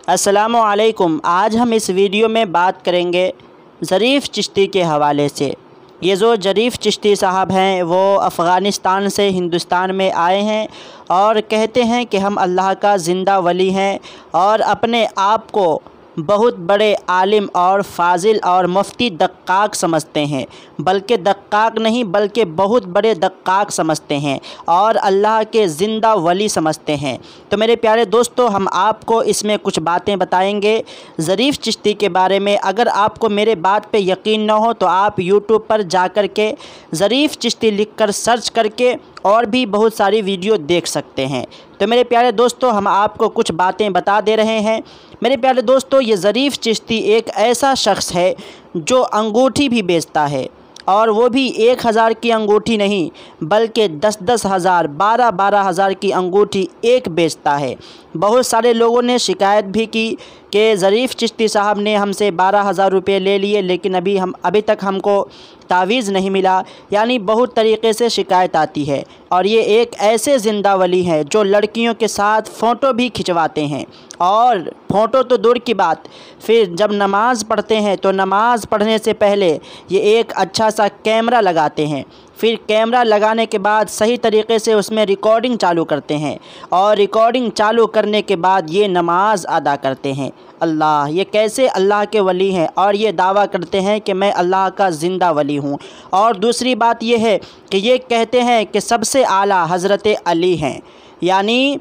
अस्सलामुअलैकुम। आज हम इस वीडियो में बात करेंगे ज़रीफ़ चिश्ती के हवाले से। ये जो ज़रीफ़ चिश्ती साहब हैं वो अफ़ग़ानिस्तान से हिंदुस्तान में आए हैं और कहते हैं कि हम अल्लाह का ज़िंदा वली हैं और अपने आप को बहुत बड़े आलिम और फ़ाज़िल और मुफ्ती दक्काक समझते हैं, बल्कि दक्काक नहीं बल्कि बहुत बड़े दक्काक समझते हैं और अल्लाह के ज़िंदा वली समझते हैं। तो मेरे प्यारे दोस्तों, हम आपको इसमें कुछ बातें बताएंगे ज़रीफ़ चिश्ती के बारे में। अगर आपको मेरे बात पे यकीन न हो तो आप यूट्यूब पर जा कर के ज़रीफ़ चिश्ती लिखकर सर्च करके और भी बहुत सारी वीडियो देख सकते हैं। तो मेरे प्यारे दोस्तों, हम आपको कुछ बातें बता दे रहे हैं। मेरे प्यारे दोस्तों, ये ज़रीफ़ चिश्ती एक ऐसा शख्स है जो अंगूठी भी बेचता है, और वो भी 1000 की अंगूठी नहीं बल्कि 10-10 हज़ार 12-12 हज़ार की अंगूठी एक बेचता है। बहुत सारे लोगों ने शिकायत भी की कि ज़रीफ़ चिश्ती साहब ने हमसे 12,000 रुपये ले लिए, लेकिन अभी तक हमको तावीज़ नहीं मिला। यानी बहुत तरीक़े से शिकायत आती है। और ये एक ऐसे ज़िंदा वली हैं जो लड़कियों के साथ फ़ोटो भी खिंचवाते हैं, और फ़ोटो तो दूर की बात, फिर जब नमाज़ पढ़ते हैं तो नमाज़ पढ़ने से पहले ये एक अच्छा सा कैमरा लगाते हैं। फिर कैमरा लगाने के बाद सही तरीक़े से उसमें रिकॉर्डिंग चालू करते हैं, और रिकॉर्डिंग चालू करने के बाद ये नमाज़ अदा करते हैं। अल्लाह, ये कैसे अल्लाह के वली हैं और ये दावा करते हैं कि मैं अल्लाह का ज़िंदा वली हूँ। और दूसरी बात ये है कि ये कहते हैं कि सबसे आला हज़रत अली हैं, यानी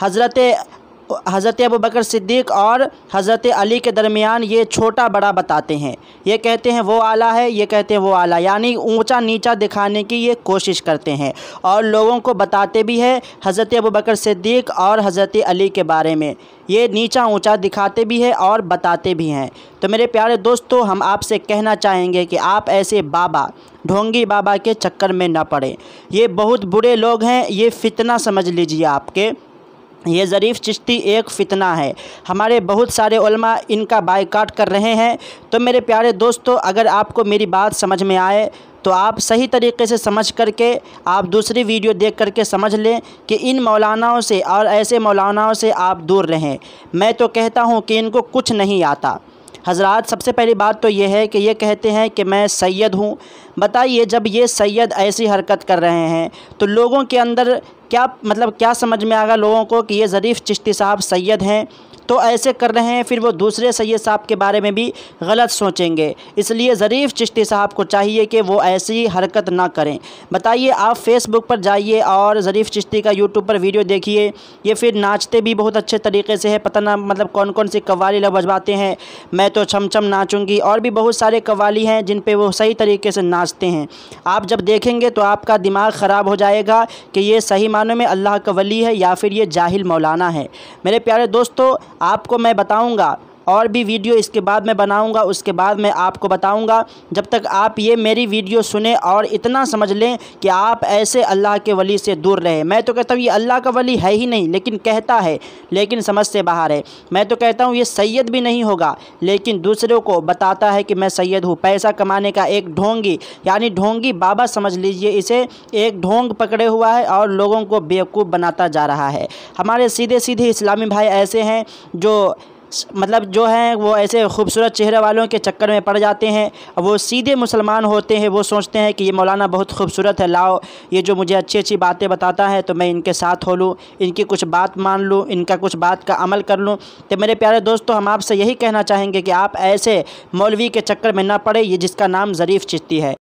हज़रत अबू बकर सिद्दीक़ और हज़रत अली के दरमियान ये छोटा बड़ा बताते हैं। ये कहते हैं वो आला है, ये कहते हैं वो आला, यानी ऊंचा नीचा दिखाने की ये कोशिश करते हैं और लोगों को बताते भी हैं हज़रत अबू बकर सिद्दीक़ और हज़रत अली के बारे में। ये नीचा ऊंचा दिखाते भी हैं और बताते भी हैं। तो मेरे प्यारे दोस्तों, हम आपसे कहना चाहेंगे कि आप ऐसे बाबा ढोंगी बाबा के चक्कर में ना पड़ें। ये बहुत बुरे लोग हैं, ये फ़ितना समझ लीजिए आपके। ये ज़रीफ़ चिश्ती एक फ़ितना है। हमारे बहुत सारे उलमा इनका बायकाट कर रहे हैं। तो मेरे प्यारे दोस्तों, अगर आपको मेरी बात समझ में आए तो आप सही तरीक़े से समझ करके आप दूसरी वीडियो देख करके समझ लें कि इन मौलानाओं से और ऐसे मौलानाओं से आप दूर रहें। मैं तो कहता हूँ कि इनको कुछ नहीं आता। हज़रात, सबसे पहली बात तो ये है कि ये कहते हैं कि मैं सैयद हूँ। बताइए, जब ये सैयद ऐसी हरकत कर रहे हैं तो लोगों के अंदर क्या समझ में आएगा लोगों को कि ये ज़रीफ़ चिश्ती साहब सैयद हैं, तो ऐसे कर रहे हैं, फिर वो दूसरे सैयद साहब के बारे में भी गलत सोचेंगे। इसलिए ज़रीफ़ चिश्ती साहब को चाहिए कि वो ऐसी हरकत ना करें। बताइए, आप फेसबुक पर जाइए और ज़रीफ़ चिश्ती का यूट्यूब पर वीडियो देखिए। ये फिर नाचते भी बहुत अच्छे तरीके से है, पता ना कौन कौन सी कव्वाली लोग बजवाते हैं। मैं तो छम छम नाचूँगी, और भी बहुत सारे कव्वाली हैं जिन पर वो सही तरीके से नाचते हैं। आप जब देखेंगे तो आपका दिमाग ख़राब हो जाएगा कि ये सही मानों में अल्लाह का वली है या फिर ये जाहिल मौलाना है। मेरे प्यारे दोस्तों, आपको मैं बताऊंगा और भी वीडियो इसके बाद मैं बनाऊंगा, उसके बाद मैं आपको बताऊंगा। जब तक आप ये मेरी वीडियो सुने और इतना समझ लें कि आप ऐसे अल्लाह के वली से दूर रहें। मैं तो कहता हूँ ये अल्लाह का वली है ही नहीं, लेकिन कहता है, लेकिन समझ से बाहर है। मैं तो कहता हूँ ये सैयद भी नहीं होगा, लेकिन दूसरों को बताता है कि मैं सैयद हूँ। पैसा कमाने का एक ढोंगी, यानी ढोंगी बाबा समझ लीजिए इसे, एक ढोंग पकड़े हुआ है और लोगों को बेवकूफ़ बनाता जा रहा है। हमारे सीधे सीधे इस्लामी भाई ऐसे हैं जो हैं वो ऐसे खूबसूरत चेहरे वालों के चक्कर में पड़ जाते हैं। वो सीधे मुसलमान होते हैं, वो सोचते हैं कि ये मौलाना बहुत खूबसूरत है, लाओ ये जो मुझे अच्छी अच्छी बातें बताता है तो मैं इनके साथ हो लूँ, इनकी कुछ बात मान लूँ, इनका कुछ बात का अमल कर लूँ। तो मेरे प्यारे दोस्तों, हम आपसे यही कहना चाहेंगे कि आप ऐसे मौलवी के चक्कर में ना पड़े, ये जिसका नाम ज़रीफ़ चिश्ती है।